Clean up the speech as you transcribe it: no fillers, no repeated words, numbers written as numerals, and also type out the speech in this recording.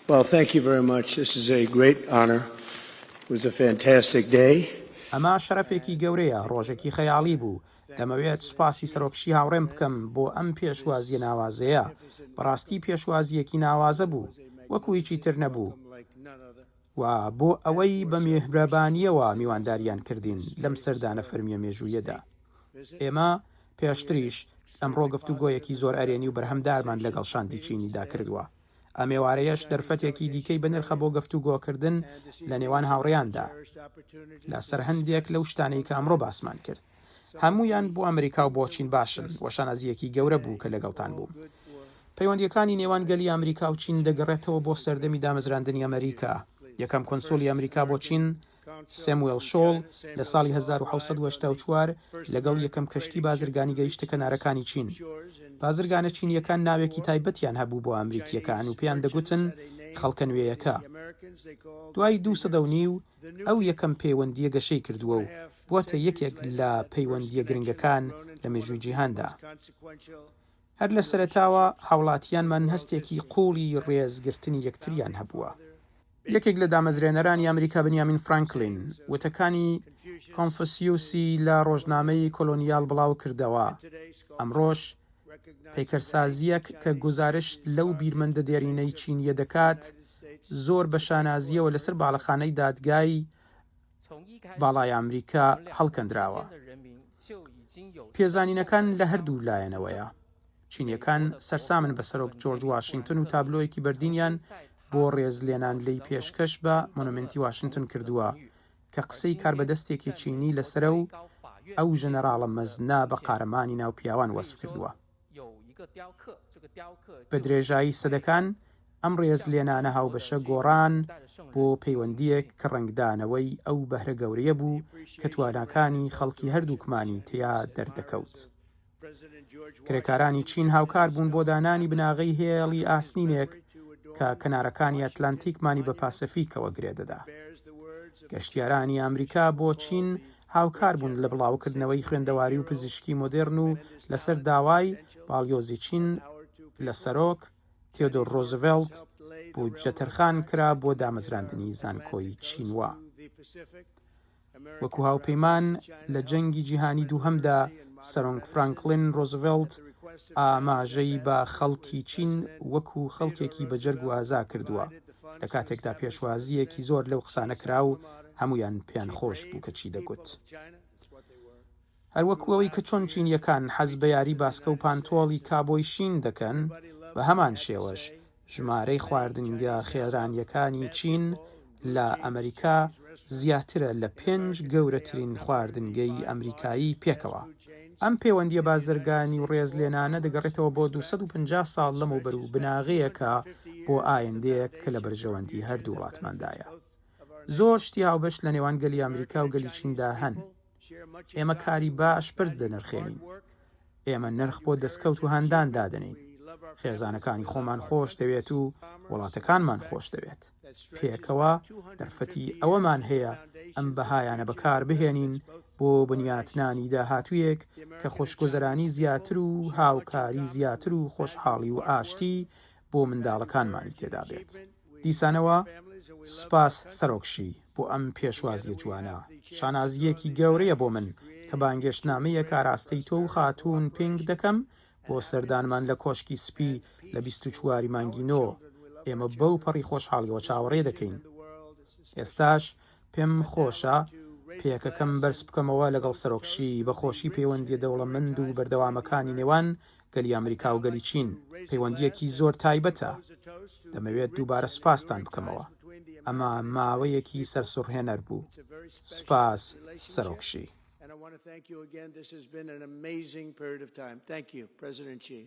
Well, thank you very much. This is a great honor. It was a fantastic day. ئەمە شەرەفێکی گەورەیە، ڕۆژێکی خەیاڵی بوو. دەمەوێت سوپاسی سەرۆکشی هاوڕێم بکەم بۆ ئەم پێشوازیە ناوازەیە. بەڕاستی پێشوازیەکی ناوازە بوو، وەکو هیچی تر نەبوو. و بۆ ئەوەی بە میهرەبانیەوە میوانداریان کردین لەم سەردانە فەرمیە مێژوویەدا. ئێمە پێشتریش ئەمڕۆ گفتوگۆیەکی زۆر ئەرێنی و بەرهەمدارمان لەگەڵ شاندی چینیدا کردووە. ئەم ئێوارەیەش دەرفەتێکی دیکەی بە نرخە بۆ گفتوگۆکردن لە نێوان هاوڕێیاندا لەسەر هەندێک لەو شتانەی کە ئەمڕۆ باسمان کرد. هەموویان بۆ ئەمریکا و بۆ چین باشن، وەشانازیەکی گەورە بوو کە لەگەڵتان بوو. پەیوەندیەکانی نێوان گەلی ئەمریکا و چین دەگەڕێتەوە بۆ سەردەمی دامەزراندنی ئەمریکا. یەکەم کۆنسۆلی ئەمریکا بۆ چین سەموێل شۆڵ لە ساڵی 1984 لەگەڵ یەکەم کەشتی بازرگانی گەیشتە کەنارەکانی چین. بازرگانە چینیەکان ناوێکی تایبەتیان هەبوو بۆ ئەمریکیەکان و پێیان دەگوتن خەڵکە نوێیەکە. دوای 2 سەدە و نیو ئەو یەکەم پەیوەندیە گەشەی کردووە و بووەتە یەکێک لە پەیوەندیە گرنگەکان لە مێژووی جیهاندا. هەر لە سەرەتاوە هاوڵاتیانمان هەستێکی قوڵی ڕێزگرتنی یەکتریان هەبووە. یەکێک لە دامەزرێنەرانی ئەمریکا بنیامین فرانکلین وتەکانی کۆنفوسیوسی لە ڕۆژنامەی کۆلۆنیال بڵاو کردەوە. ئەمڕۆژ پەیکەرسازیەک کە گزارش لەو بیرمەندە دێرینەی چینیە دەکات زۆر بە شانازیەوە لەسەر باڵەخانەی دادگای باڵای ئەمریکا هەڵکەندراوە. پێزانینەکان لە هەردوو لایەنەوەیە. چینیەکان سەرسامن بە سەرۆک جۆرج واشنگتن و تابلۆیەکی بەردینیان بۆ ڕێزلێنان لەی پێشکەش بە مۆنومنتی واشنگتن کردووە کە قسەی کاربەدەستێکی چینی لەسرە و ئەو ژەنەراڵە مەزنا بە قارەمانی ناو پیاوان وەسف کردووە. بە درێژایی سەدەکان ئەم ڕێزلێنانە هاوبەشە گۆڕان بۆ پەیوەندیەک کە ڕنگدانەوەی ئەو بەهرە گەورەیە بوو کە تواناکانی خەڵکی هەردووکمانی تیا دەردەکەوت. کرێکارانی چین هاوکار بوون بۆ دانانی بناغەی هێڵی ئاسنینێک کە کەنارەکانی ئەتلانتیکمانی بە پاسەفیکەوە گرێدەدا. گەشتیارانی ئەمریکا بۆ چین هاوکار بوون لە بڵاوکردنەوەی خوێندەواری و پزیشکی مۆدێرن و لەسەر داوای باڵیۆزی چین لە سەرۆک تێودۆر ڕۆزڤێلت بودجە تەرخان کرا بۆ دامەزراندنی زانکۆی چینوە. وەکو هاوپەیمان لە جەنگی جیهانی دووهەمدا سەرۆک فرانکلین ڕۆزڤێلت ئاماژەی بە خەڵکی چین وەکو خەڵکێکی بەجەرگ و ئازا کردووە لە کاتێکدا پێشوازیەکی زۆر لەو قسانە کرا و هەمویان پێیان خۆش بوو کە چی دەگوت. هەروەکوەوەی کە چۆن چینیەکان حەز بە یاری باسکە و پانتۆڵی کابۆی شین دەکەن بە هەمان شێوەش ژمارەی خواردنگە خێرانیەکانی چین لە ئەمریکا زیاترە لە 5 گەورەترین خواردنگەی ئەمریکایی پێکەوە. ئەم پەیوەندیە بازرگانی و ڕێزلێنانە دەگەڕێتەوە بۆ 250 ساڵ لەمەوبەر و بناغەیەکە بۆ ئایندەیەک کە لە بەرژەوەندی هەردوو وڵاتماندایە. زۆر شتی هاوبەش لە نێوان گەلی ئەمریکا و گەلی چیندا هەن. ئێمە کاری باش پرد دەنرخێنین. ئێمە نرخ بۆ دەستکەوت و هەندان دادنین. خێزانەکانی خۆمان خۆش دەوێت و وڵاتەکانمان خۆش دەوێت. پێکەوە دەرفەتی ئەوەمان هەیە ئەم بەهایانە بەکار بهێنین بۆ بنیاتنانی داهاتوویەک کە خۆشگوزەرانی زیاتر و هاوکاری زیاتر و خۆشحاڵی و ئاشتی بۆ منداڵەکانمانی تێدا بێت. دیسانەوە سوپاس سەرۆکشی بۆ ئەم پێشوازیە جوانە. شانازیەکی گەورەیە بۆ من کە بانگێشتنامەیە کاراستەی تۆ و خاتوون پێنگ دەکەم بۆ سەردانمان لە کۆشکی سپی لە 24 مانگی نۆ. ئێمە بەو پەڕی خۆشحاڵیەوە چاوەڕێ دەکەین. ئێستاش پێم خۆشە پێکەکەم بەرز بکەمەوە لەگەڵ سەرۆکشی بەخۆشی پەیوەندی دەوڵەمەند و بەردەوامەکانی نێوان گەلی ئەمریکا و گەلی چین. پەیوەندیەکی زۆر تایبەتە. دەمەوێت دووبارە سوپاستان بکەمەوە. ئەمە ماوەیەکی سەرسوڕهێنەر بوو. سوپاس سەرۆکشی. And I want to thank you again. This has been an amazing period of time. Thank you, President Xi.